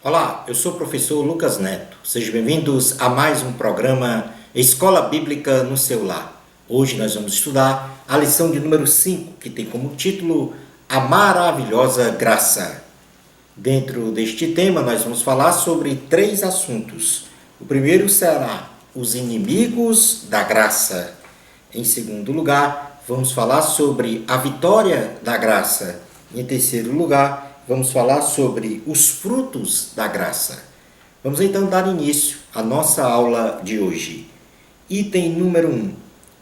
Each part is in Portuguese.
Olá, eu sou o professor Lucas Neto. Sejam bem-vindos a mais um programa Escola Bíblica no seu lar. Hoje nós vamos estudar a lição de número 5, que tem como título A Maravilhosa Graça. Dentro deste tema nós vamos falar sobre 3 assuntos. O primeiro será os inimigos da graça. Em segundo lugar, vamos falar sobre a vitória da graça. Em terceiro lugar, vamos falar sobre os frutos da graça. Vamos então dar início à nossa aula de hoje. Item número 1.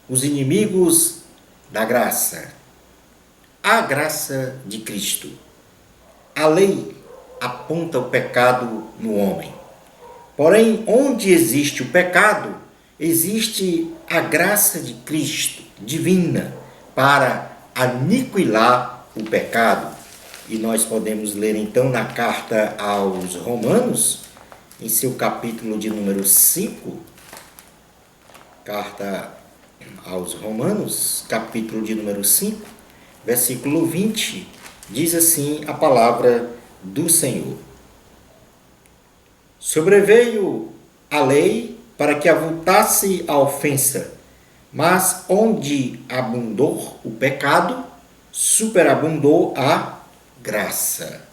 Os inimigos da graça. A graça de Cristo. A lei aponta o pecado no homem. Porém, onde existe o pecado, existe a graça de Cristo, divina, para aniquilar o pecado. E nós podemos ler então na carta aos Romanos, em seu capítulo de número 5, carta aos Romanos, capítulo de número 5, versículo 20, diz assim a palavra do Senhor. Sobreveio a lei para que avultasse a ofensa, mas onde abundou o pecado, superabundou a graça.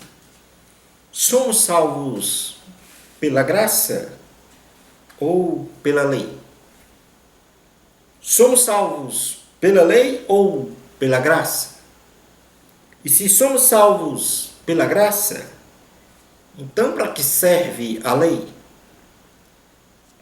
Somos salvos pela graça ou pela lei? Somos salvos pela lei ou pela graça? E se somos salvos pela graça, então para que serve a lei?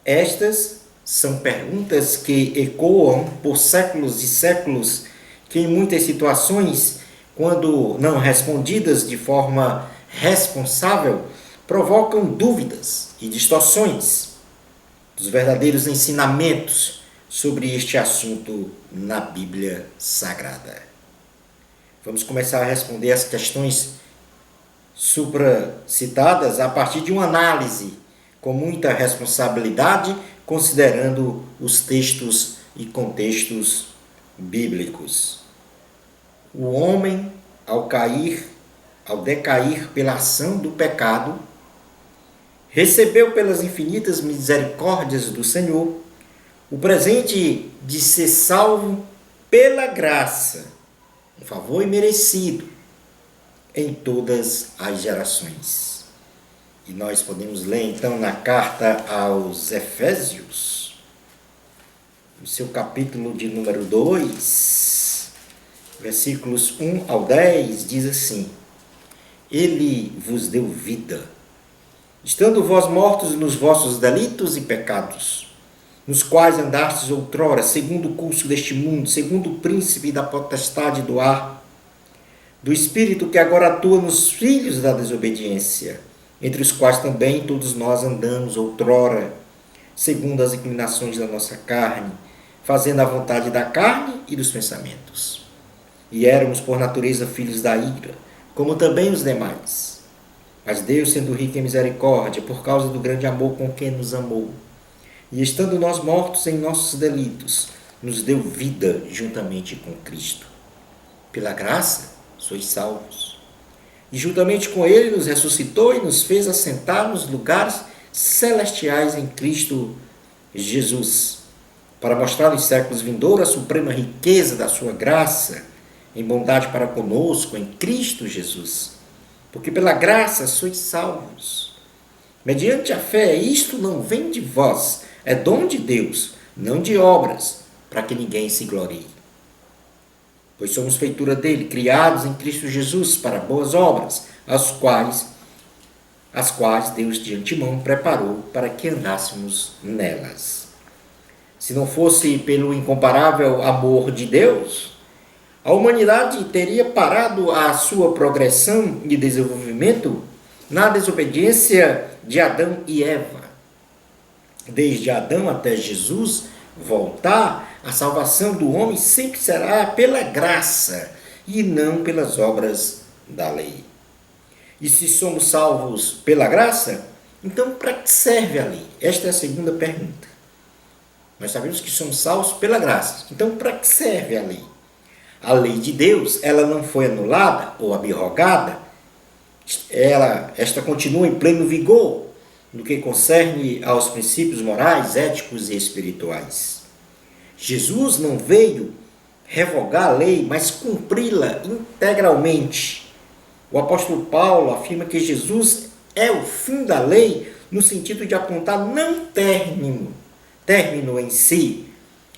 Estas são perguntas que ecoam por séculos e séculos, que em muitas situações, quando não respondidas de forma responsável, provocam dúvidas e distorções dos verdadeiros ensinamentos sobre este assunto na Bíblia Sagrada. Vamos começar a responder as questões supracitadas a partir de uma análise com muita responsabilidade, considerando os textos e contextos bíblicos. O homem, ao decair pela ação do pecado, recebeu pelas infinitas misericórdias do Senhor o presente de ser salvo pela graça, um favor imerecido em todas as gerações. E nós podemos ler então na carta aos Efésios, no seu capítulo de número 2, versículos 1 ao 10, diz assim: Ele vos deu vida, estando vós mortos nos vossos delitos e pecados, nos quais andastes outrora, segundo o curso deste mundo, segundo o príncipe da potestade do ar, do Espírito que agora atua nos filhos da desobediência, entre os quais também todos nós andamos outrora, segundo as inclinações da nossa carne, fazendo a vontade da carne e dos pensamentos. E éramos por natureza filhos da ira, como também os demais. Mas Deus, sendo rico em misericórdia, por causa do grande amor com que nos amou, e estando nós mortos em nossos delitos, nos deu vida juntamente com Cristo. Pela graça, sois salvos. E juntamente com Ele nos ressuscitou e nos fez assentar nos lugares celestiais em Cristo Jesus, para mostrar nos séculos vindouros a suprema riqueza da sua graça, em bondade para conosco, em Cristo Jesus. Porque pela graça sois salvos, mediante a fé. Isto não vem de vós, é dom de Deus, não de obras, para que ninguém se glorie. Pois somos feitura dele, criados em Cristo Jesus para boas obras, as quais Deus de antemão preparou para que andássemos nelas. Se não fosse pelo incomparável amor de Deus, a humanidade teria parado a sua progressão e desenvolvimento na desobediência de Adão e Eva. Desde Adão até Jesus voltar, a salvação do homem sempre será pela graça e não pelas obras da lei. E se somos salvos pela graça, então para que serve a lei? Esta é a segunda pergunta. Nós sabemos que somos salvos pela graça. Então para que serve a lei? A lei de Deus, ela não foi anulada ou abrogada esta continua em pleno vigor no que concerne aos princípios morais, éticos e espirituais. Jesus não veio revogar a lei, mas cumpri-la integralmente. O apóstolo Paulo afirma que Jesus é o fim da lei no sentido de apontar não término em si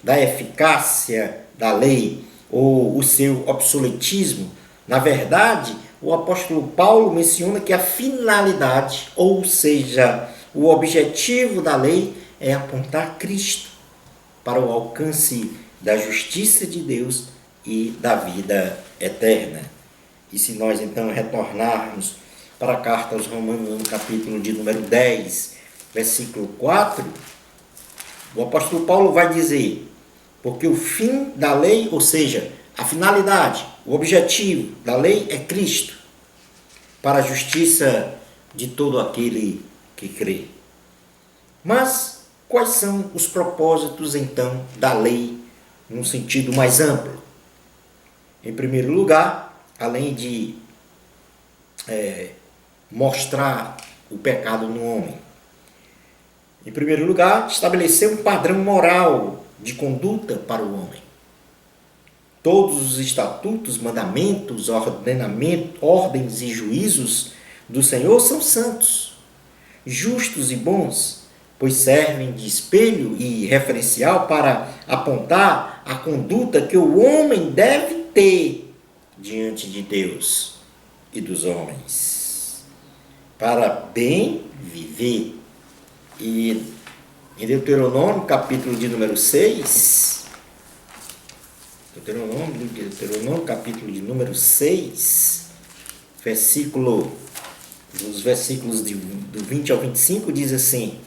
da eficácia da lei ou o seu obsoletismo. Na verdade, o apóstolo Paulo menciona que a finalidade, ou seja, o objetivo da lei é apontar Cristo para o alcance da justiça de Deus e da vida eterna. E se nós então retornarmos para a carta aos Romanos, no capítulo de número 10, versículo 4, o apóstolo Paulo vai dizer: porque o fim da lei, ou seja, a finalidade, o objetivo da lei é Cristo, para a justiça de todo aquele que crê. Mas quais são os propósitos então da lei num sentido mais amplo? Em primeiro lugar, além de mostrar o pecado no homem, em primeiro lugar, estabelecer um padrão moral de conduta para o homem. Todos os estatutos, mandamentos, ordens e juízos do Senhor são santos, justos e bons, pois servem de espelho e referencial para apontar a conduta que o homem deve ter diante de Deus e dos homens, para bem viver. E em Deuteronômio, capítulo de número 6, Deuteronômio, capítulo de número 6, os versículos do 20 ao 25, diz assim: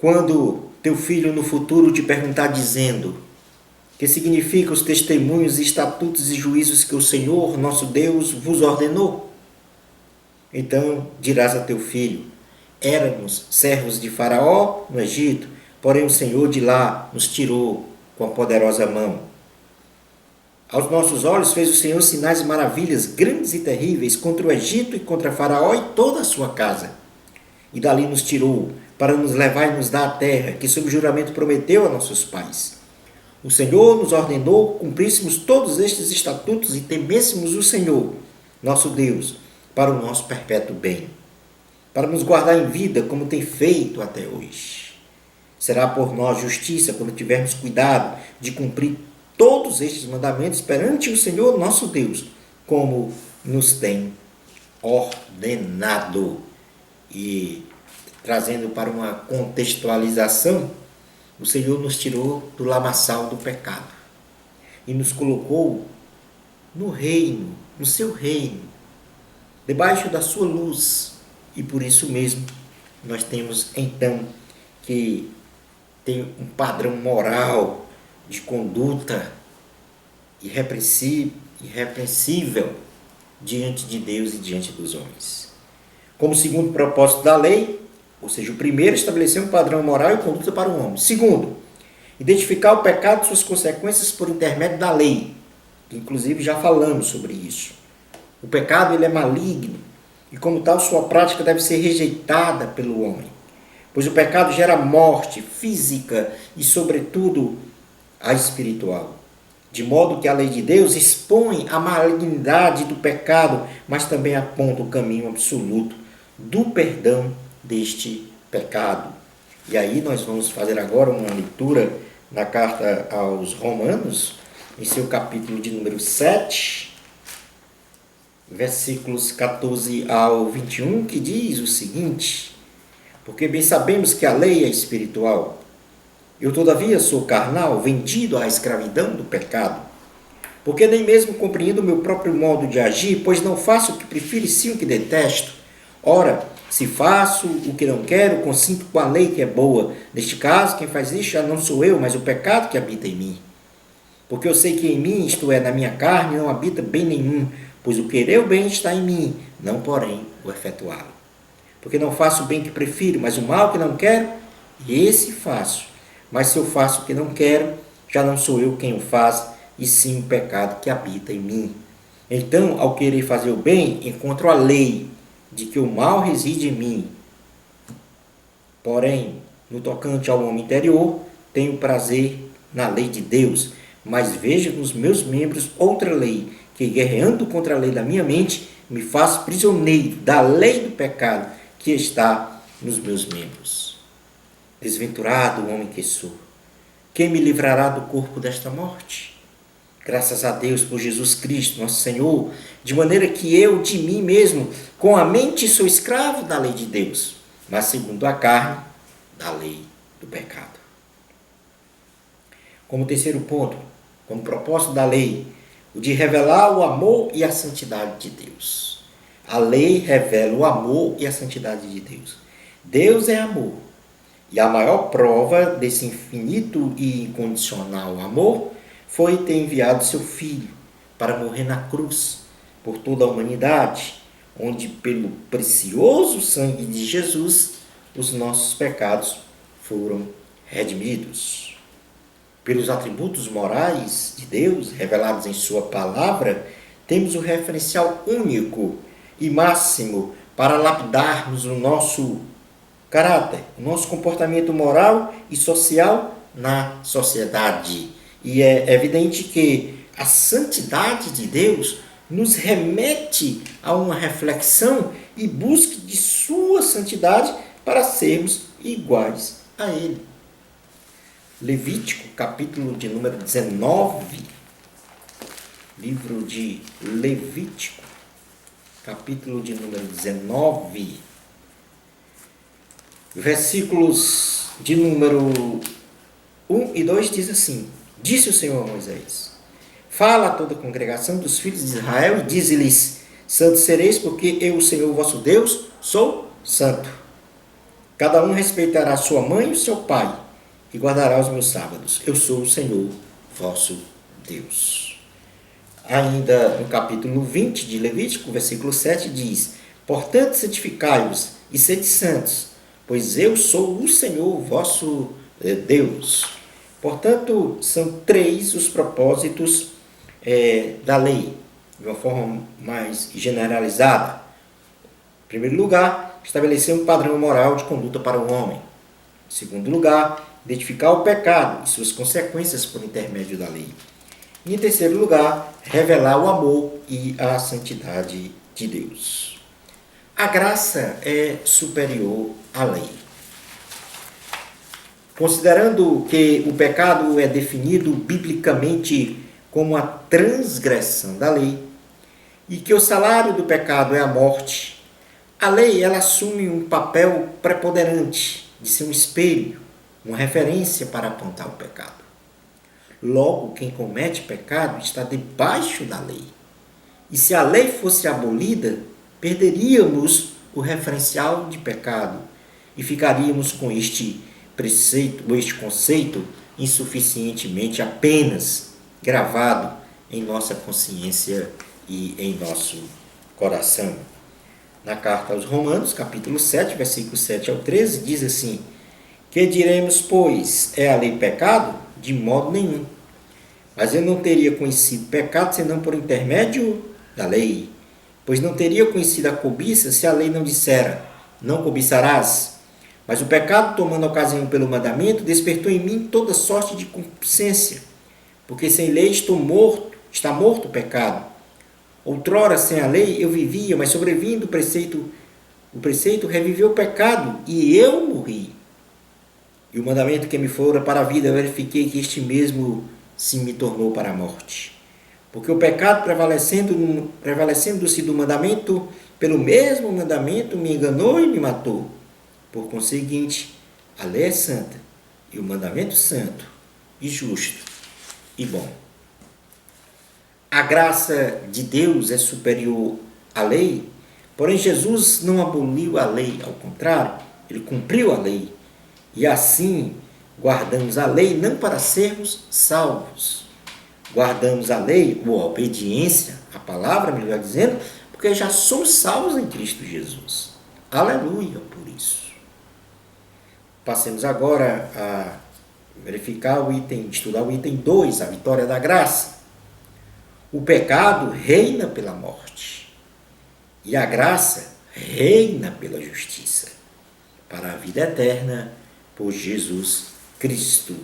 quando teu filho no futuro te perguntar dizendo: que significam os testemunhos, estatutos e juízos que o Senhor, nosso Deus, vos ordenou? Então dirás a teu filho: éramos servos de Faraó no Egito, porém o Senhor de lá nos tirou com a poderosa mão. Aos nossos olhos fez o Senhor sinais e maravilhas grandes e terríveis contra o Egito e contra Faraó e toda a sua casa. E dali nos tirou para nos levar e nos dar a terra que sob juramento prometeu a nossos pais. O Senhor nos ordenou cumpríssemos todos estes estatutos e temêssemos o Senhor, nosso Deus, para o nosso perpétuo bem, para nos guardar em vida como tem feito até hoje. Será por nós justiça quando tivermos cuidado de cumprir todos estes mandamentos perante o Senhor nosso Deus, como nos tem ordenado. E trazendo para uma contextualização, o Senhor nos tirou do lamaçal do pecado e nos colocou no reino, no seu reino, debaixo da sua luz. E por isso mesmo nós temos então que ter um padrão moral de conduta irrepreensível diante de Deus e diante dos homens. Como segundo propósito da lei, ou seja, o primeiro, estabelecer um padrão moral e conduta para o homem. Segundo, identificar o pecado e suas consequências por intermédio da lei. Inclusive já falamos sobre isso. O pecado ele é maligno e, como tal, sua prática deve ser rejeitada pelo homem, pois o pecado gera morte física e, sobretudo, a espiritual. De modo que a lei de Deus expõe a malignidade do pecado, mas também aponta o caminho absoluto do perdão deste pecado. E aí nós vamos fazer agora uma leitura na carta aos Romanos, em seu capítulo de número 7, versículos 14 ao 21, que diz o seguinte: porque bem sabemos que a lei é espiritual. Eu, todavia, sou carnal, vendido à escravidão do pecado. Porque nem mesmo compreendo o meu próprio modo de agir, pois não faço o que prefiro e sim o que detesto. Ora, se faço o que não quero, consinto com a lei que é boa. Neste caso, quem faz isso já não sou eu, mas o pecado que habita em mim. Porque eu sei que em mim, isto é, na minha carne, não habita bem nenhum, pois o querer o bem está em mim, não porém o efetuá-lo. Porque não faço o bem que prefiro, mas o mal que não quero, esse faço. Mas se eu faço o que não quero, já não sou eu quem o faz, e sim o pecado que habita em mim. Então, ao querer fazer o bem, encontro a lei de que o mal reside em mim. Porém, no tocante ao homem interior, tenho prazer na lei de Deus, mas vejo nos meus membros outra lei, que guerreando contra a lei da minha mente, me faz prisioneiro da lei do pecado que está nos meus membros. Desventurado o homem que sou, quem me livrará do corpo desta morte? Graças a Deus por Jesus Cristo, nosso Senhor, de maneira que eu, de mim mesmo, com a mente sou escravo da lei de Deus, mas segundo a carne, da lei do pecado. Como terceiro ponto, como propósito da lei, o de revelar o amor e a santidade de Deus. A lei revela o amor e a santidade de Deus. Deus é amor. E a maior prova desse infinito e incondicional amor foi ter enviado seu Filho para morrer na cruz por toda a humanidade, onde pelo precioso sangue de Jesus os nossos pecados foram redimidos. Pelos atributos morais de Deus revelados em sua palavra, temos o referencial único e máximo para lapidarmos o nosso caráter, o nosso comportamento moral e social na sociedade. E é evidente que a santidade de Deus nos remete a uma reflexão e busca de sua santidade para sermos iguais a Ele. Levítico, capítulo de número 19, livro de Levítico, capítulo de número 19, versículos de número 1 e 2 diz assim: Disse o Senhor a Moisés: Fala a toda a congregação dos filhos de Israel e dize-lhes: Santos sereis, porque eu, o Senhor vosso Deus, sou santo. Cada um respeitará sua mãe e o seu pai, e guardará os meus sábados. Eu sou o Senhor vosso Deus. Ainda no capítulo 20 de Levítico, versículo 7 diz: Portanto, santificai-vos e sede santos, pois eu sou o Senhor vosso Deus. Portanto, são três os propósitos da lei, de uma forma mais generalizada. Em primeiro lugar, estabelecer um padrão moral de conduta para o homem. Em segundo lugar, identificar o pecado e suas consequências por intermédio da lei. E em terceiro lugar, revelar o amor e a santidade de Deus. A graça é superior à lei. Considerando que o pecado é definido biblicamente como a transgressão da lei e que o salário do pecado é a morte, a lei ela assume um papel preponderante de ser um espelho, uma referência para apontar o pecado. Logo, quem comete pecado está debaixo da lei. E se a lei fosse abolida, perderíamos o referencial de pecado e ficaríamos com este preceito, ou este conceito insuficientemente apenas gravado em nossa consciência e em nosso coração. Na carta aos Romanos, capítulo 7, versículo 7 ao 13, diz assim: Que diremos, pois, é a lei pecado? De modo nenhum. Mas eu não teria conhecido pecado senão por intermédio da lei. Pois não teria conhecido a cobiça se a lei não dissera: não cobiçarás. Mas o pecado, tomando ocasião pelo mandamento, despertou em mim toda sorte de concupiscência. Porque sem lei está morto o pecado. Outrora, sem a lei, eu vivia, mas sobrevindo o preceito reviveu o pecado, e eu morri. E o mandamento que me fora para a vida, eu verifiquei que este mesmo se me tornou para a morte. Porque o pecado, prevalecendo-se do mandamento, pelo mesmo mandamento, me enganou e me matou. Por conseguinte, a lei é santa, e o mandamento santo, e justo, e bom. A graça de Deus é superior à lei, porém Jesus não aboliu a lei, ao contrário, ele cumpriu a lei. E assim, guardamos a lei não para sermos salvos. Guardamos a lei, ou a obediência, a palavra, melhor dizendo, porque já somos salvos em Cristo Jesus. Aleluia por isso. Passemos agora a verificar estudar o item 2, a vitória da graça. O pecado reina pela morte e a graça reina pela justiça, para a vida eterna por Jesus Cristo.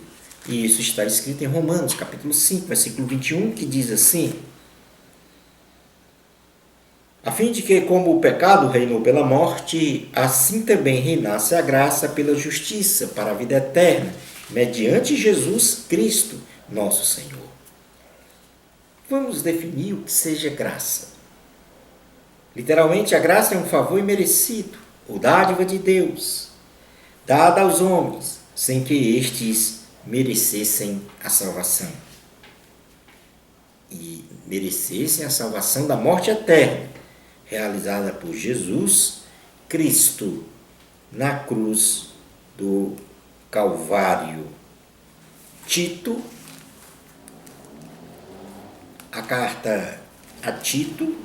E isso está escrito em Romanos, capítulo 5, versículo 21, que diz assim: a fim de que, como o pecado reinou pela morte, assim também reinasse a graça pela justiça, para a vida eterna, mediante Jesus Cristo, nosso Senhor. Vamos definir o que seja graça. Literalmente, a graça é um favor imerecido, ou dádiva de Deus, dada aos homens, sem que estes merecessem a salvação. E merecessem a salvação da morte eterna, realizada por Jesus Cristo na cruz do Calvário. Tito, a carta a Tito,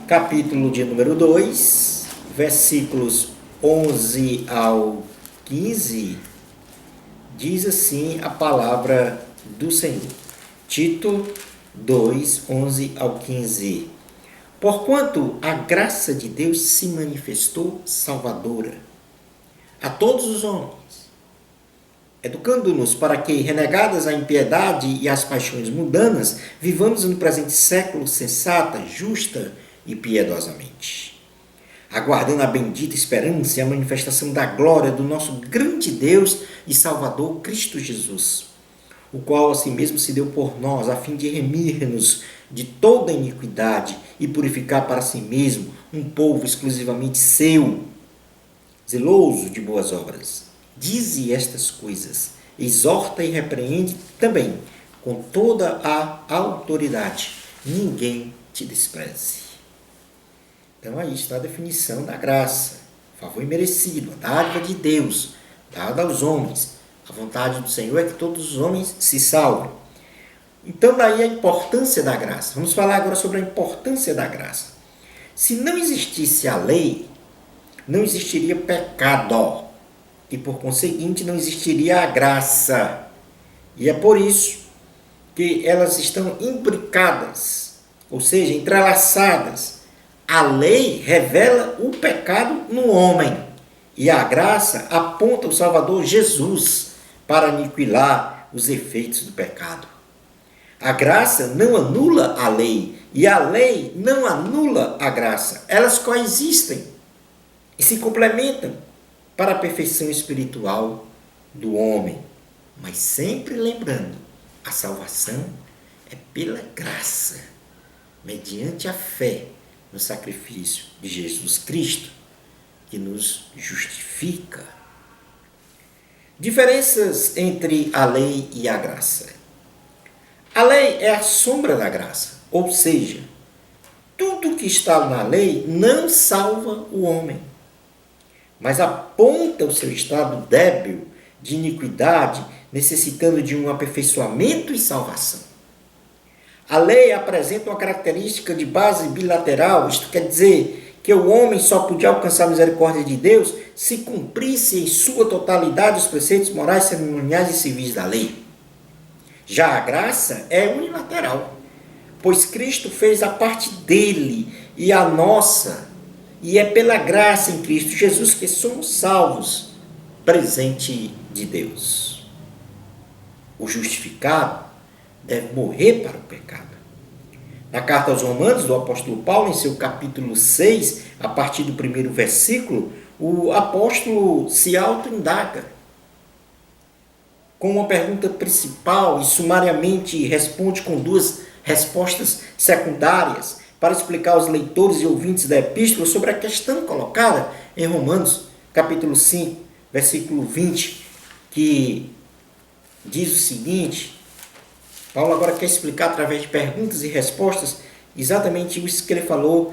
capítulo de número 2, versículos 11 ao 15, diz assim a palavra do Senhor. Tito 2, 11 ao 15. Porquanto a graça de Deus se manifestou salvadora a todos os homens, educando-nos para que, renegadas a impiedade e as paixões mundanas, vivamos no presente século sensata, justa e piedosamente, aguardando a bendita esperança e a manifestação da glória do nosso grande Deus e Salvador Cristo Jesus, o qual a si mesmo se deu por nós, a fim de remir-nos de toda iniquidade e purificar para si mesmo um povo exclusivamente seu, zeloso de boas obras. Dize estas coisas, exorta e repreende também com toda a autoridade. Ninguém te despreze. Então aí está a definição da graça. Favor imerecido, a dádiva de Deus, dada aos homens. A vontade do Senhor é que todos os homens se salvem. Então daí a importância da graça. Vamos falar agora sobre a importância da graça. Se não existisse a lei, não existiria pecado. E por conseguinte não existiria a graça. E é por isso que elas estão imbricadas, ou seja, entrelaçadas. A lei revela o pecado no homem e a graça aponta o Salvador Jesus para aniquilar os efeitos do pecado. A graça não anula a lei e a lei não anula a graça. Elas coexistem e se complementam para a perfeição espiritual do homem. Mas sempre lembrando, a salvação é pela graça, mediante a fé no sacrifício de Jesus Cristo, que nos justifica. Diferenças entre a lei e a graça. A lei é a sombra da graça, ou seja, tudo que está na lei não salva o homem, mas aponta o seu estado débil de iniquidade, necessitando de um aperfeiçoamento e salvação. A lei apresenta uma característica de base bilateral, isto quer dizer que o homem só podia alcançar a misericórdia de Deus se cumprisse em sua totalidade os preceitos morais, cerimoniais e civis da lei. Já a graça é unilateral, pois Cristo fez a parte dele e a nossa, e é pela graça em Cristo Jesus que somos salvos, presente de Deus. O justificado deve morrer para o pecado. Na carta aos Romanos, do apóstolo Paulo, em seu capítulo 6, a partir do primeiro versículo, o apóstolo se autoindaga com uma pergunta principal e sumariamente responde com duas respostas secundárias para explicar aos leitores e ouvintes da epístola sobre a questão colocada em Romanos, capítulo 5, versículo 20, que diz o seguinte. Paulo agora quer explicar através de perguntas e respostas exatamente isso que ele falou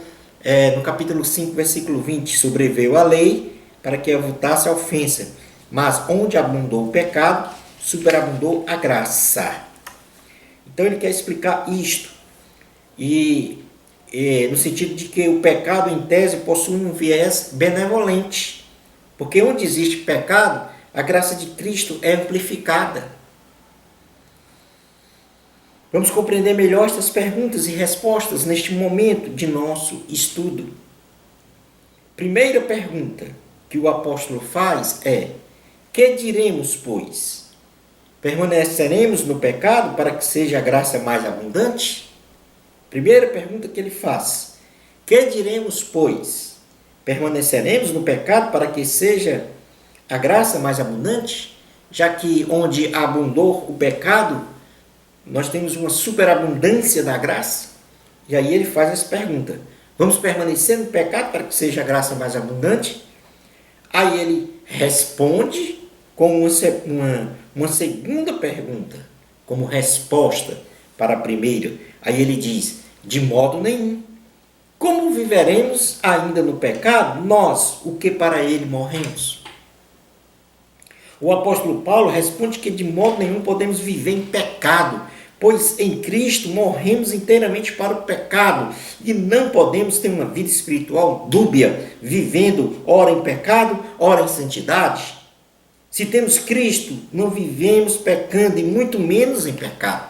no capítulo 5, versículo 20. Sobreveio a lei para que avultasse a ofensa, mas onde abundou o pecado, superabundou a graça. Então ele quer explicar isto, e no sentido de que o pecado em tese possui um viés benevolente, porque onde existe pecado, a graça de Cristo é amplificada. Vamos compreender melhor estas perguntas e respostas neste momento de nosso estudo. Primeira pergunta que o apóstolo faz é: que diremos, pois? Permaneceremos no pecado para que seja a graça mais abundante? Primeira pergunta que ele faz: que diremos, pois? Permaneceremos no pecado para que seja a graça mais abundante? Já que onde abundou o pecado, nós temos uma superabundância da graça. E aí ele faz essa pergunta: vamos permanecer no pecado para que seja a graça mais abundante? Aí ele responde com uma segunda pergunta, como resposta para a primeira. Aí ele diz: de modo nenhum. Como viveremos ainda no pecado, nós, o que para ele morremos? O apóstolo Paulo responde que de modo nenhum podemos viver em pecado, pois em Cristo morremos inteiramente para o pecado e não podemos ter uma vida espiritual dúbia, vivendo ora em pecado, ora em santidade. Se temos Cristo, não vivemos pecando e muito menos em pecado.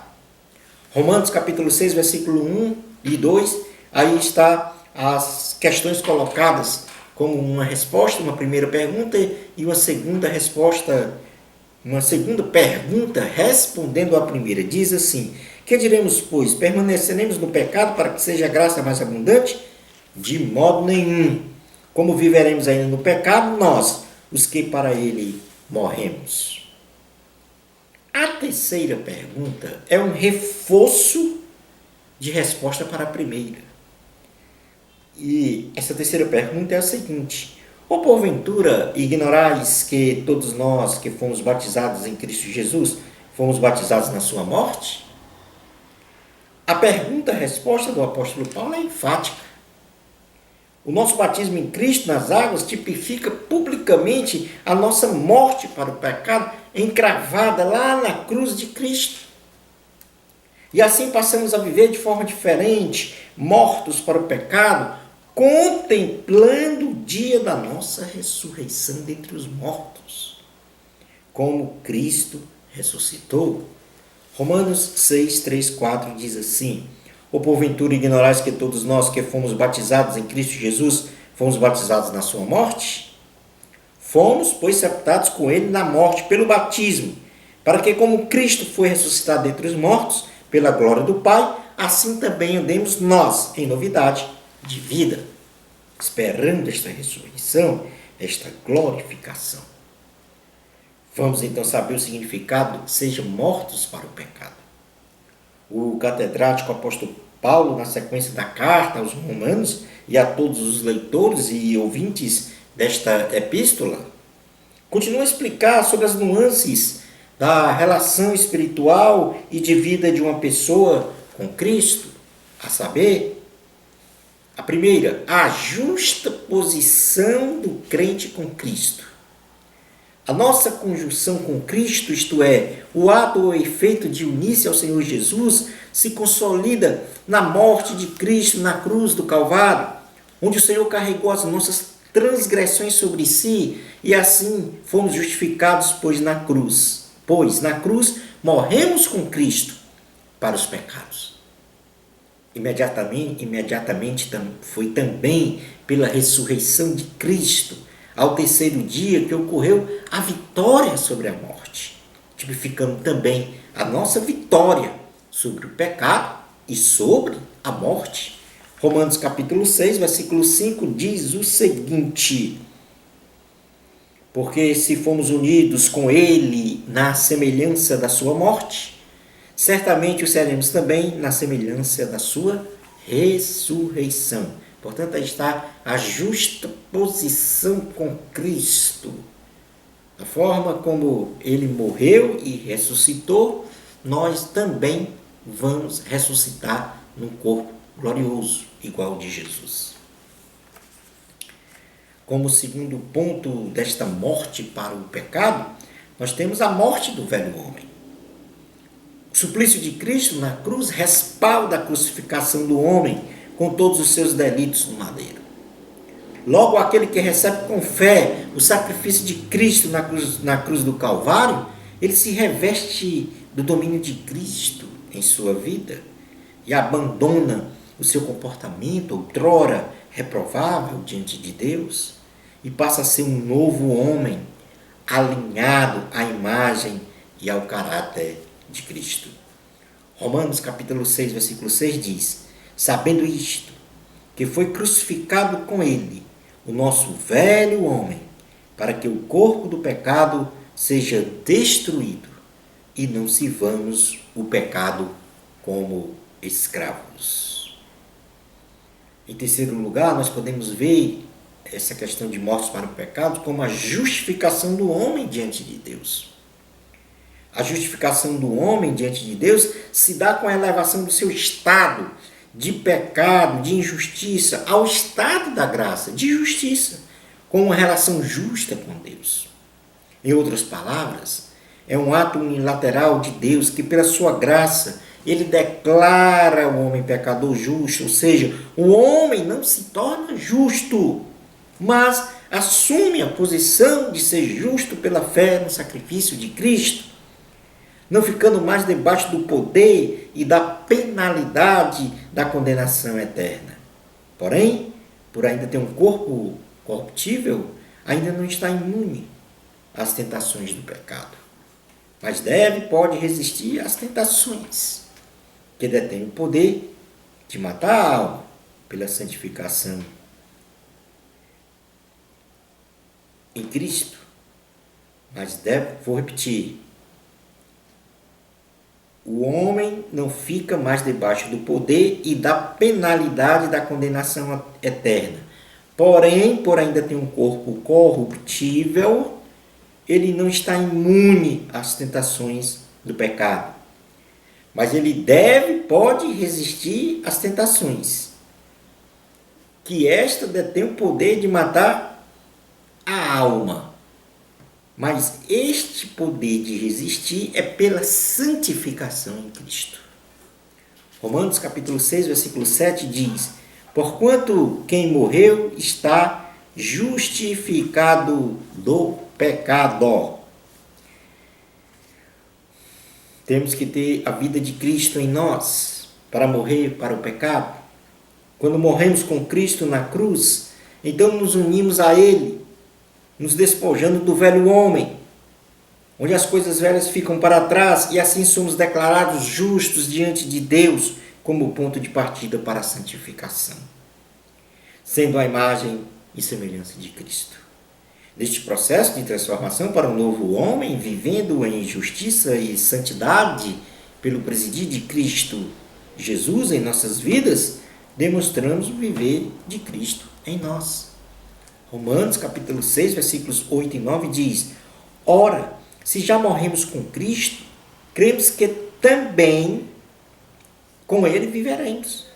Romanos capítulo 6, versículo 1 e 2, aí está as questões colocadas como uma resposta, uma primeira pergunta e uma segunda resposta, uma segunda pergunta respondendo à primeira. Diz assim: que diremos, pois? Permaneceremos no pecado para que seja a graça mais abundante? De modo nenhum. Como viveremos ainda no pecado, nós, os que para ele morremos? A terceira pergunta é um reforço de resposta para a primeira. E essa terceira pergunta é a seguinte: ou porventura ignorais que todos nós que fomos batizados em Cristo Jesus, fomos batizados na sua morte? A pergunta-resposta do apóstolo Paulo é enfática. O nosso batismo em Cristo nas águas tipifica publicamente a nossa morte para o pecado, encravada lá na cruz de Cristo. E assim passamos a viver de forma diferente, mortos para o pecado, contemplando o dia da nossa ressurreição dentre os mortos, como Cristo ressuscitou. Romanos 6, 3, 4 diz assim: ou porventura ignorais que todos nós que fomos batizados em Cristo Jesus, fomos batizados na sua morte? Fomos, pois, sepultados com ele na morte pelo batismo, para que como Cristo foi ressuscitado dentre os mortos, pela glória do Pai, assim também andemos nós em novidade de vida, esperando esta ressurreição, esta glorificação. Vamos então saber o significado de que sejam mortos para o pecado. O catedrático apóstolo Paulo, na sequência da carta aos Romanos e a todos os leitores e ouvintes desta epístola, continua a explicar sobre as nuances da relação espiritual e de vida de uma pessoa com Cristo, a saber, a primeira, a justa posição do crente com Cristo. A nossa conjunção com Cristo, isto é, o ato ou efeito de unir-se ao Senhor Jesus, se consolida na morte de Cristo na cruz do Calvário, onde o Senhor carregou as nossas transgressões sobre si e assim fomos justificados, pois na cruz morremos com Cristo para os pecados. Imediatamente foi também pela ressurreição de Cristo, ao terceiro dia, que ocorreu a vitória sobre a morte, tipificando também a nossa vitória sobre o pecado e sobre a morte. Romanos capítulo 6, versículo 5 diz o seguinte: porque se fomos unidos com ele na semelhança da sua morte, certamente o seremos também na semelhança da sua ressurreição. Portanto, aí está a justa posição com Cristo. Da forma como ele morreu e ressuscitou, nós também vamos ressuscitar num corpo glorioso, igual ao de Jesus. Como segundo ponto desta morte para o pecado, nós temos a morte do velho homem. O suplício de Cristo na cruz respalda a crucificação do homem com todos os seus delitos no madeiro. Logo, aquele que recebe com fé o sacrifício de Cristo na cruz do Calvário, ele se reveste do domínio de Cristo em sua vida e abandona o seu comportamento outrora reprovável diante de Deus e passa a ser um novo homem alinhado à imagem e ao caráter de Cristo. Romanos capítulo 6, versículo 6 diz: sabendo isto, que foi crucificado com ele o nosso velho homem, para que o corpo do pecado seja destruído e não sirvamos o pecado como escravos. Em terceiro lugar, nós podemos ver essa questão de mortos para o pecado como a justificação do homem diante de Deus. A justificação do homem diante de Deus se dá com a elevação do seu estado de pecado, de injustiça, ao estado da graça, de justiça, com uma relação justa com Deus. Em outras palavras, é um ato unilateral de Deus que, pela sua graça, ele declara o homem pecador justo, ou seja, o homem não se torna justo, mas assume a posição de ser justo pela fé no sacrifício de Cristo, não ficando mais debaixo do poder e da penalidade da condenação eterna. Porém, por ainda ter um corpo corruptível, ainda não está imune às tentações do pecado. Mas pode resistir às tentações, que detém o poder de matar a alma pela santificação em Cristo. Mas vou repetir, o homem não fica mais debaixo do poder e da penalidade da condenação eterna. Porém, por ainda ter um corpo corruptível, ele não está imune às tentações do pecado. Mas ele pode resistir às tentações, que esta detém o poder de matar a alma. Mas este poder de resistir é pela santificação em Cristo. Romanos capítulo 6, versículo 7 diz: porquanto quem morreu está justificado do pecado. Temos que ter a vida de Cristo em nós para morrer para o pecado. Quando morremos com Cristo na cruz, então nos unimos a Ele, nos despojando do velho homem, onde as coisas velhas ficam para trás e assim somos declarados justos diante de Deus como ponto de partida para a santificação, sendo a imagem e semelhança de Cristo. Neste processo de transformação para um novo homem, vivendo em justiça e santidade pelo presidir de Cristo Jesus em nossas vidas, demonstramos o viver de Cristo em nós. Romanos capítulo 6, versículos 8 e 9 diz: ora, se já morremos com Cristo, cremos que também com Ele viveremos.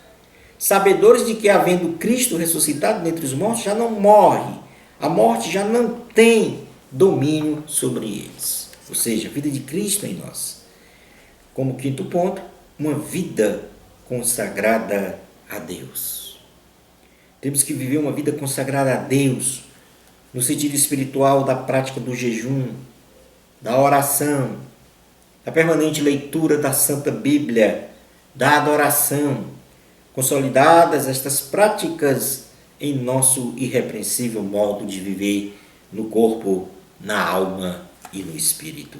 Sabedores de que, havendo Cristo ressuscitado dentre os mortos, já não morre. A morte já não tem domínio sobre eles. Ou seja, a vida de Cristo em nós. Como quinto ponto, uma vida consagrada a Deus. Temos que viver uma vida consagrada a Deus, no sentido espiritual da prática do jejum, da oração, da permanente leitura da Santa Bíblia, da adoração. Consolidadas estas práticas em nosso irrepreensível modo de viver no corpo, na alma e no espírito.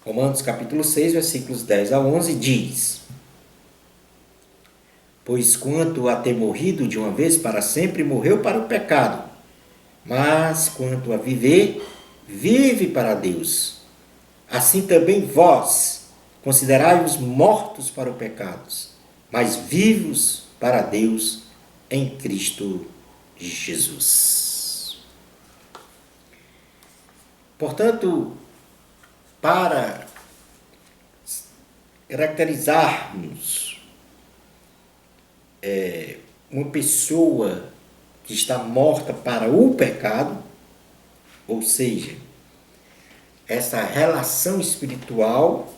Romanos capítulo 6, versículos 10 a 11 diz: pois quanto a ter morrido de uma vez para sempre, morreu para o pecado, mas quanto a viver, vive para Deus. Assim também vós, considerai-vos mortos para o pecado, mas vivos para Deus em Cristo Jesus. Portanto, para caracterizarmos uma pessoa que está morta para o pecado, ou seja, essa relação espiritual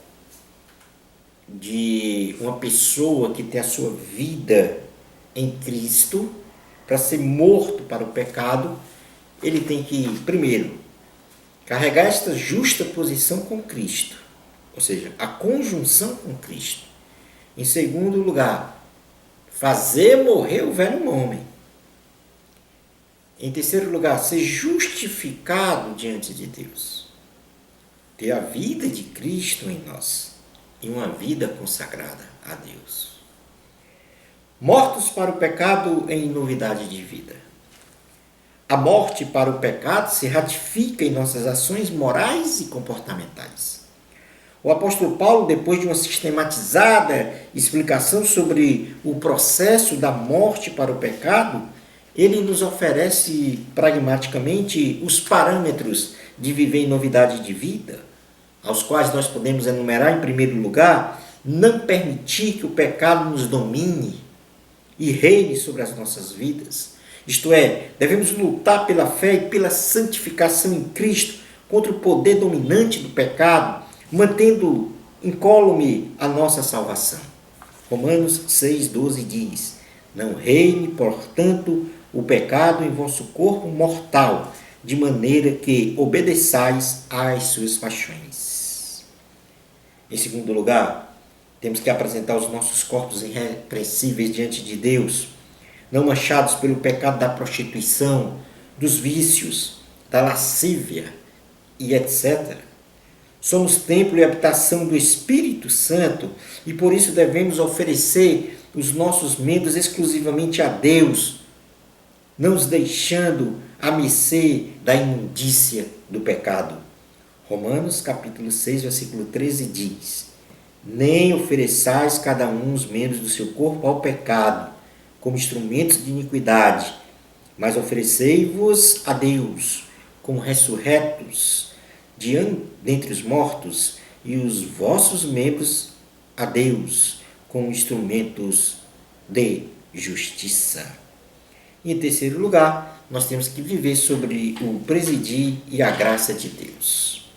de uma pessoa que tem a sua vida em Cristo, para ser morto para o pecado, ele tem que, primeiro, carregar esta justa posição com Cristo, ou seja, a conjunção com Cristo. Em segundo lugar, fazer morrer o velho homem. Em terceiro lugar, ser justificado diante de Deus. Ter a vida de Cristo em nós e uma vida consagrada a Deus. Mortos para o pecado em novidade de vida. A morte para o pecado se ratifica em nossas ações morais e comportamentais. O apóstolo Paulo, depois de uma sistematizada explicação sobre o processo da morte para o pecado, ele nos oferece pragmaticamente os parâmetros de viver em novidade de vida, aos quais nós podemos enumerar, em primeiro lugar, não permitir que o pecado nos domine e reine sobre as nossas vidas. Isto é, devemos lutar pela fé e pela santificação em Cristo contra o poder dominante do pecado, mantendo incólume a nossa salvação. Romanos 6,12 diz: não reine, portanto, o pecado em vosso corpo mortal, de maneira que obedeçais às suas paixões. Em segundo lugar, temos que apresentar os nossos corpos irrepreensíveis diante de Deus, não manchados pelo pecado da prostituição, dos vícios, da lascívia e etc. Somos templo e habitação do Espírito Santo e por isso devemos oferecer os nossos membros exclusivamente a Deus, não os deixando à mercê da imundícia do pecado. Romanos capítulo 6, versículo 13 diz: nem ofereçais cada um os membros do seu corpo ao pecado, como instrumentos de iniquidade, mas oferecei-vos a Deus, como ressurretos dentre os mortos, e os vossos membros a Deus, como instrumentos de justiça. E em terceiro lugar, nós temos que viver sobre o presidir e a graça de Deus,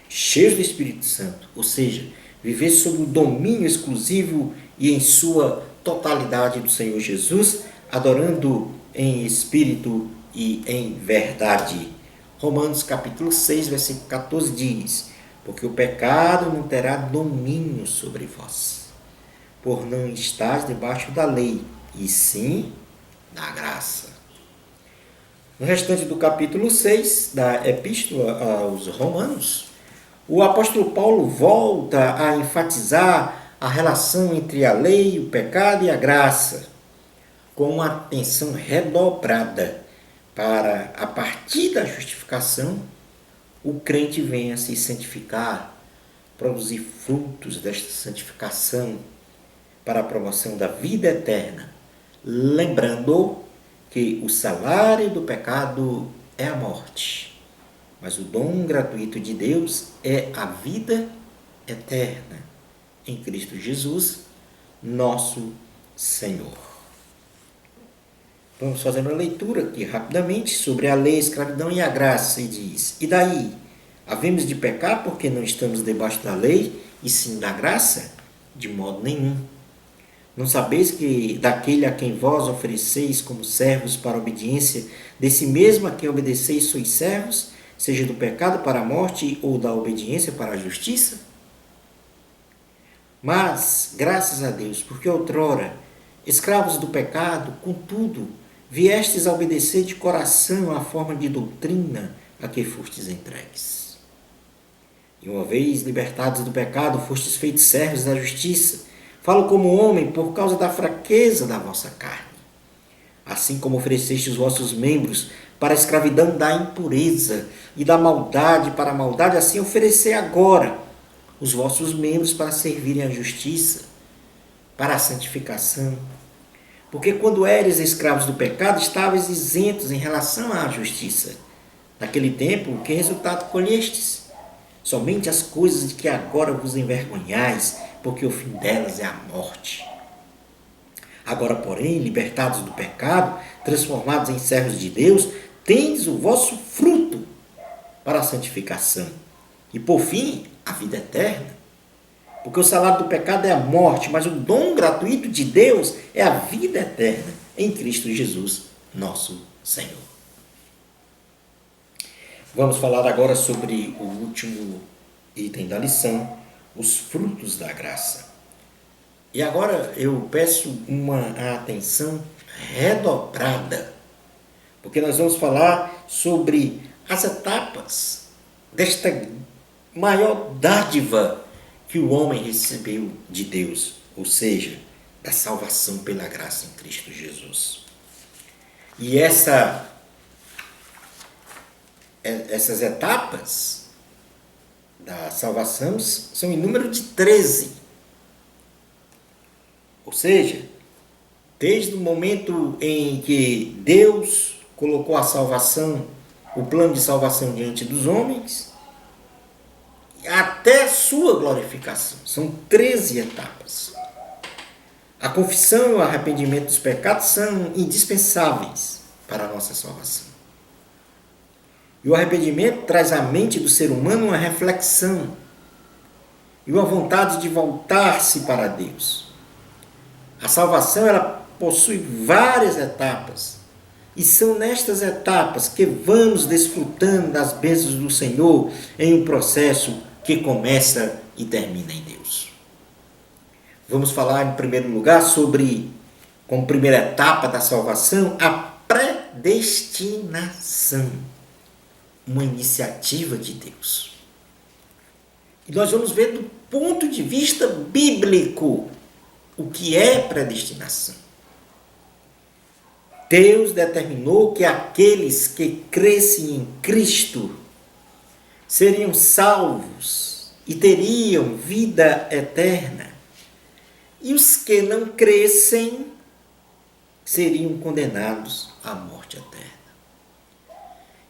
cheios do Espírito Santo, ou seja, viver sob o domínio exclusivo e em sua totalidade do Senhor Jesus, adorando em espírito e em verdade. Romanos capítulo 6, versículo 14 diz: porque o pecado não terá domínio sobre vós, por não estáis debaixo da lei, e sim da graça. No restante do capítulo 6 da Epístola aos Romanos, o apóstolo Paulo volta a enfatizar a relação entre a lei, o pecado e a graça, com uma atenção redobrada para, a partir da justificação, o crente venha a se santificar, produzir frutos desta santificação para a promoção da vida eterna, lembrando que o salário do pecado é a morte, mas o dom gratuito de Deus é a vida eterna em Cristo Jesus, nosso Senhor. Vamos fazer uma leitura aqui rapidamente sobre a lei, a escravidão e a graça. E diz: e daí? Havemos de pecar porque não estamos debaixo da lei, e sim da graça? De modo nenhum. Não sabeis que daquele a quem vós ofereceis como servos para a obediência, desse mesmo a quem obedeceis sois servos, seja do pecado para a morte ou da obediência para a justiça? Mas, graças a Deus, porque outrora, escravos do pecado, contudo, viestes a obedecer de coração à forma de doutrina a que fostes entregues. E uma vez libertados do pecado, fostes feitos servos da justiça. Falo como homem por causa da fraqueza da vossa carne. Assim como ofereceste os vossos membros para a escravidão da impureza e da maldade para a maldade, assim oferecei agora os vossos membros para servirem à justiça, para a santificação. Porque quando eres escravos do pecado, estavas isentos em relação à justiça. Naquele tempo, que resultado colhestes? Somente as coisas de que agora vos envergonhais, porque o fim delas é a morte. Agora, porém, libertados do pecado, transformados em servos de Deus, tendes o vosso fruto para a santificação. E, por fim, a vida eterna. Porque o salário do pecado é a morte, mas o dom gratuito de Deus é a vida eterna em Cristo Jesus, nosso Senhor. Vamos falar agora sobre o último item da lição, os frutos da graça. E agora eu peço uma atenção redobrada, porque nós vamos falar sobre as etapas desta maior dádiva que o homem recebeu de Deus, ou seja, da salvação pela graça em Cristo Jesus. E essas etapas da salvação são em número de 13. Ou seja, desde o momento em que Deus colocou a salvação, o plano de salvação diante dos homens, até sua glorificação. São 13 etapas. A confissão e o arrependimento dos pecados são indispensáveis para a nossa salvação. E o arrependimento traz à mente do ser humano uma reflexão e uma vontade de voltar-se para Deus. A salvação ela possui várias etapas, e são nestas etapas que vamos desfrutando das bênçãos do Senhor em um processo que começa e termina em Deus. Vamos falar em primeiro lugar sobre, como primeira etapa da salvação, a predestinação, uma iniciativa de Deus. E nós vamos ver do ponto de vista bíblico o que é predestinação. Deus determinou que aqueles que crescem em Cristo seriam salvos e teriam vida eterna. E os que não crescem seriam condenados à morte eterna.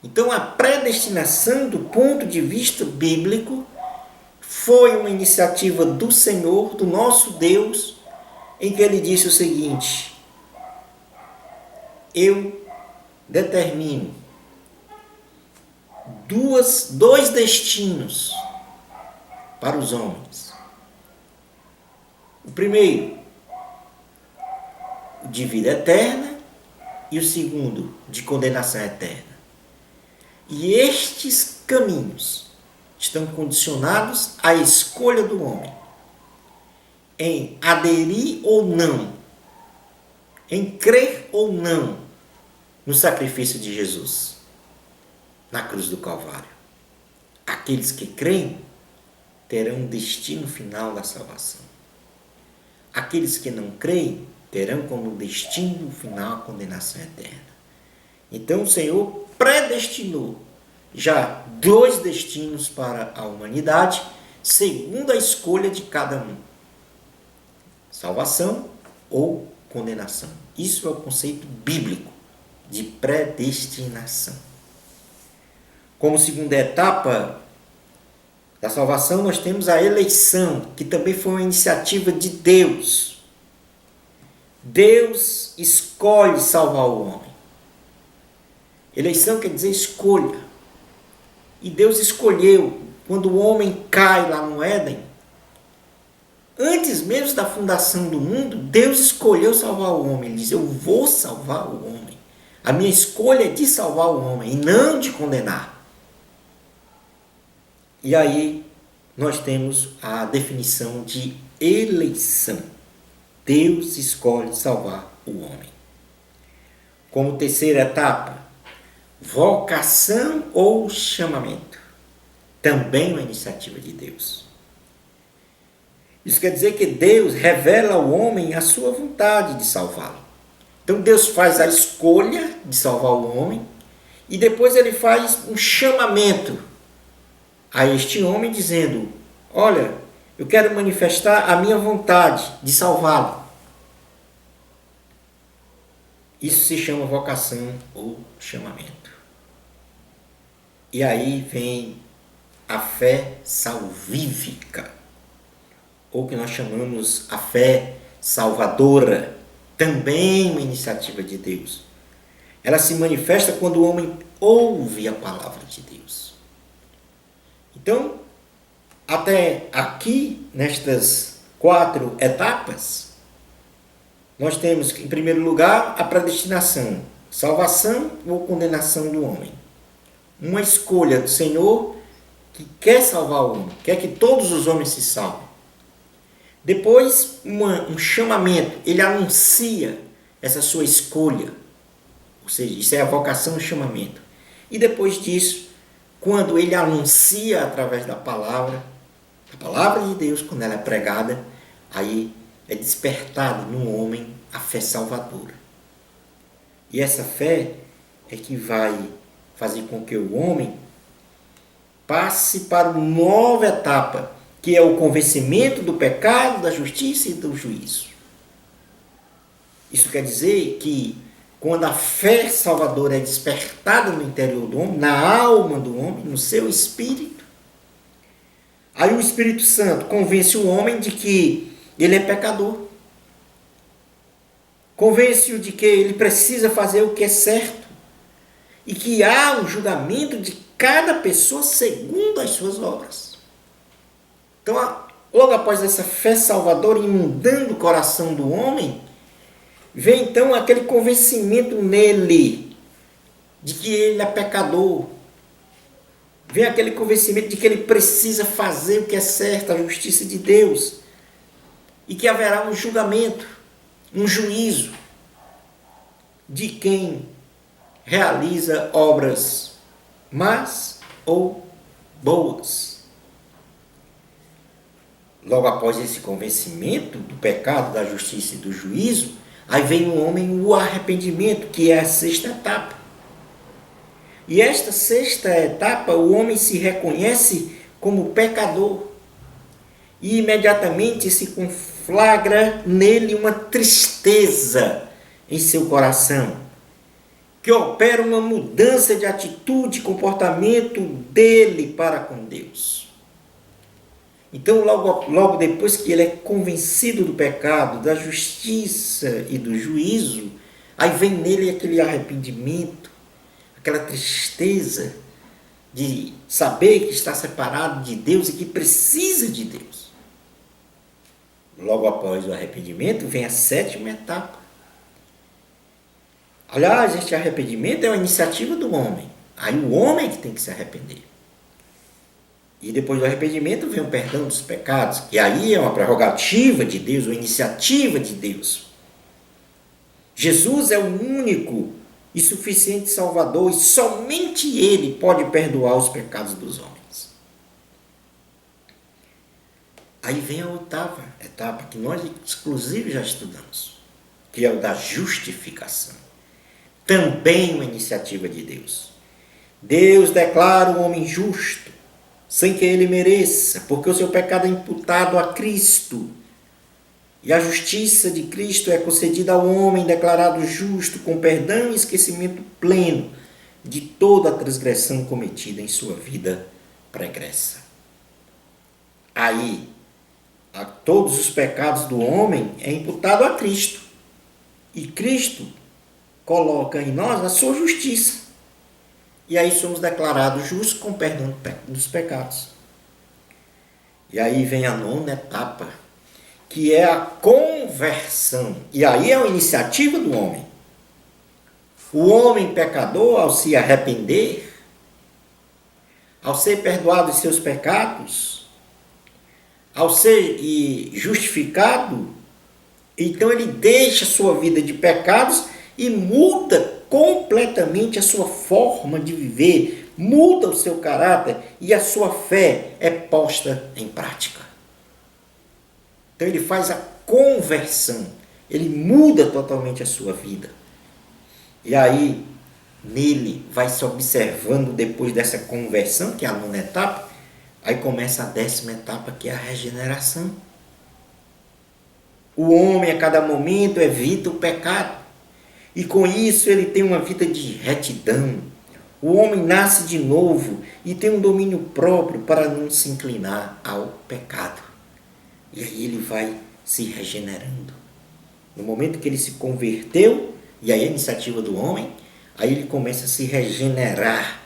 Então, a predestinação, do ponto de vista bíblico, foi uma iniciativa do Senhor, do nosso Deus, em que Ele disse o seguinte: eu determino dois destinos para os homens. O primeiro, de vida eterna, e o segundo, de condenação eterna. E estes caminhos estão condicionados à escolha do homem em aderir ou não, em crer ou não no sacrifício de Jesus na cruz do Calvário. Aqueles que creem terão um destino final da salvação. Aqueles que não creem terão como destino final a condenação eterna. Então o Senhor predestinou já dois destinos para a humanidade, segundo a escolha de cada um: salvação ou condenação. Isso é o conceito bíblico de predestinação. Como segunda etapa da salvação, nós temos a eleição, que também foi uma iniciativa de Deus. Deus escolhe salvar o homem. Eleição quer dizer escolha. E Deus escolheu, quando o homem cai lá no Éden, antes mesmo da fundação do mundo, Deus escolheu salvar o homem. Ele diz: eu vou salvar o homem. A minha escolha é de salvar o homem e não de condenar. E aí nós temos a definição de eleição. Deus escolhe salvar o homem. Como terceira etapa, vocação ou chamamento. Também uma iniciativa de Deus. Isso quer dizer que Deus revela ao homem a sua vontade de salvá-lo. Então Deus faz a escolha de salvar o homem e depois Ele faz um chamamento a este homem dizendo: olha, eu quero manifestar a minha vontade de salvá-lo. Isso se chama vocação ou chamamento. E aí vem a fé salvífica, ou que nós chamamos a fé salvadora, também uma iniciativa de Deus. Ela se manifesta quando o homem ouve a palavra de Deus. Então, até aqui, nestas 4 etapas, nós temos, em primeiro lugar, a predestinação, salvação ou condenação do homem. Uma escolha do Senhor que quer salvar o homem, quer que todos os homens se salvem. Depois, um chamamento, ele anuncia essa sua escolha. Ou seja, isso é a vocação e chamamento. E depois disso, quando ele anuncia através da palavra, a palavra de Deus, quando ela é pregada, aí é despertada no homem a fé salvadora. E essa fé é que vai fazer com que o homem passe para uma nova etapa, que é o convencimento do pecado, da justiça e do juízo. Isso quer dizer que quando a fé salvadora é despertada no interior do homem, na alma do homem, no seu espírito, aí o Espírito Santo convence o homem de que ele é pecador. Convence-o de que ele precisa fazer o que é certo e que há um julgamento de cada pessoa segundo as suas obras. Então, logo após essa fé salvadora inundando o coração do homem, vem então aquele convencimento nele de que ele é pecador. Vem aquele convencimento de que ele precisa fazer o que é certo, a justiça de Deus. E que haverá um julgamento, um juízo de quem realiza obras más ou boas. Logo após esse convencimento do pecado, da justiça e do juízo, aí vem no homem o arrependimento, que é a sexta etapa. E esta sexta etapa, o homem se reconhece como pecador. E imediatamente se conflagra nele uma tristeza em seu coração, que opera uma mudança de atitude e comportamento dele para com Deus. Então, logo depois que ele é convencido do pecado, da justiça e do juízo, aí vem nele aquele arrependimento, aquela tristeza de saber que está separado de Deus e que precisa de Deus. Logo após o arrependimento, vem a sétima etapa. Aliás, este arrependimento é uma iniciativa do homem. Aí o homem é que tem que se arrepender. E depois do arrependimento vem o perdão dos pecados, que aí é uma prerrogativa de Deus, uma iniciativa de Deus. Jesus é o único e suficiente Salvador e somente Ele pode perdoar os pecados dos homens. Aí vem a oitava etapa, que nós inclusive já estudamos, que é o da justificação. Também uma iniciativa de Deus. Deus declara o homem justo, sem que ele mereça, porque o seu pecado é imputado a Cristo. E a justiça de Cristo é concedida ao homem declarado justo, com perdão e esquecimento pleno de toda a transgressão cometida em sua vida pregressa. Aí, a todos os pecados do homem é imputado a Cristo. E Cristo coloca em nós a sua justiça. E aí somos declarados justos com perdão dos pecados. E aí vem a nona etapa, que é a conversão. E aí é uma iniciativa do homem. O homem pecador, ao se arrepender, ao ser perdoado de seus pecados, ao ser justificado, então ele deixa a sua vida de pecados e muda completamente a sua forma de viver, muda o seu caráter e a sua fé é posta em prática. Então ele faz a conversão, ele muda totalmente a sua vida. E aí, nele, vai se observando depois dessa conversão, que é a nona etapa, aí começa a décima etapa, que é a regeneração. O homem a cada momento evita o pecado. E com isso ele tem uma vida de retidão. O homem nasce de novo e tem um domínio próprio para não se inclinar ao pecado. E aí ele vai se regenerando. No momento que ele se converteu, e aí a iniciativa do homem, aí ele começa a se regenerar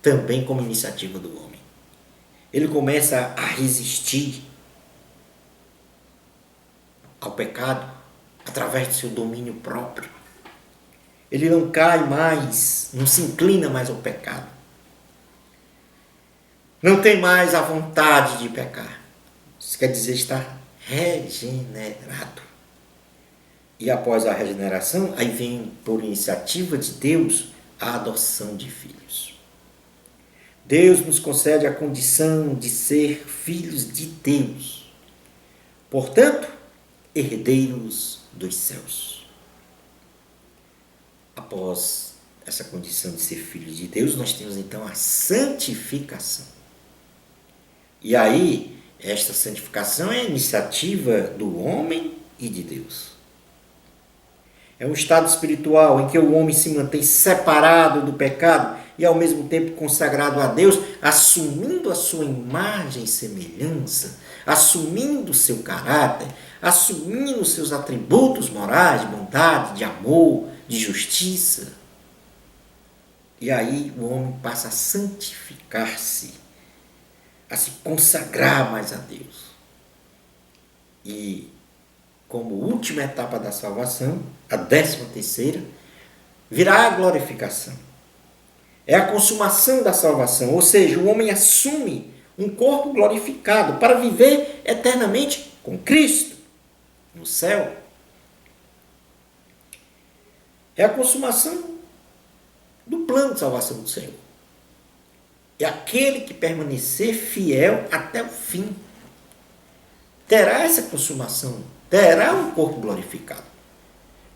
também como iniciativa do homem. Ele começa a resistir ao pecado através do seu domínio próprio. Ele não cai mais, não se inclina mais ao pecado. Não tem mais a vontade de pecar. Isso quer dizer estar regenerado. E após a regeneração, aí vem, por iniciativa de Deus, a adoção de filhos. Deus nos concede a condição de ser filhos de Deus. Portanto, herdeiros dos céus. Após essa condição de ser filhos de Deus, nós temos então a santificação. E aí, esta santificação é a iniciativa do homem e de Deus. É um estado espiritual em que o homem se mantém separado do pecado e ao mesmo tempo consagrado a Deus, assumindo a sua imagem e semelhança, assumindo o seu caráter, assumindo os seus atributos morais, de bondade, de amor, de justiça. E aí o homem passa a santificar-se, a se consagrar mais a Deus. E como última etapa da salvação, a 13ª, virá a glorificação. É a consumação da salvação, ou seja, o homem assume um corpo glorificado para viver eternamente com Cristo no céu. É a consumação do plano de salvação do Senhor. É aquele que permanecer fiel até o fim. Terá essa consumação, terá um corpo glorificado.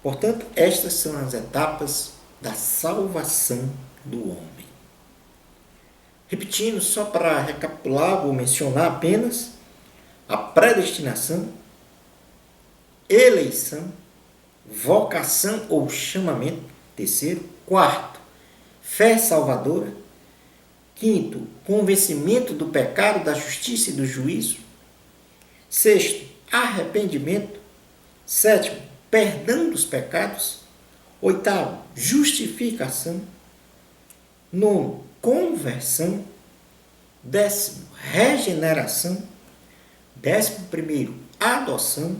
Portanto, estas são as etapas da salvação do homem. Repetindo, só para recapitular, vou mencionar apenas a predestinação, eleição, vocação ou chamamento, terceiro. Quarto, fé salvadora. Quinto, convencimento do pecado, da justiça e do juízo. Sexto, arrependimento. Sétimo, perdão dos pecados. Oitavo, justificação. Nono, conversão. Décimo, regeneração. 11º, adoção.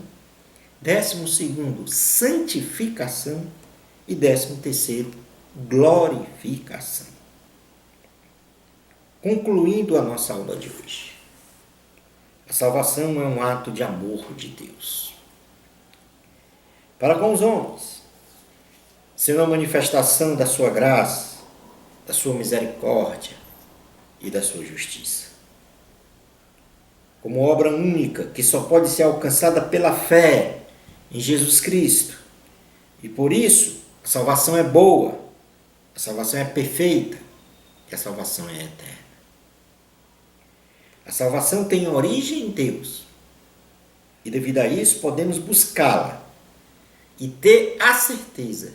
12º, santificação. E 13º, glorificação. Concluindo a nossa aula de hoje. A salvação é um ato de amor de Deus para com os homens, sendo a manifestação da sua graça, da sua misericórdia e da sua justiça. Como obra única que só pode ser alcançada pela fé em Jesus Cristo. E por isso, a salvação é boa, a salvação é perfeita e a salvação é eterna. A salvação tem origem em Deus. E devido a isso, podemos buscá-la e ter a certeza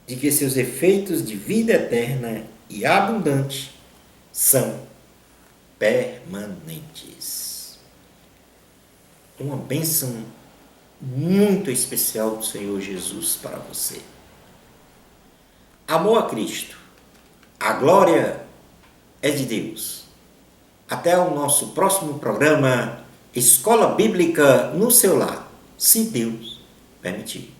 de que seus efeitos de vida eterna e abundante são permanentes. Uma bênção muito especial do Senhor Jesus para você. Amor a Cristo. A glória é de Deus. Até o nosso próximo programa Escola Bíblica no seu lar, se Deus permitir.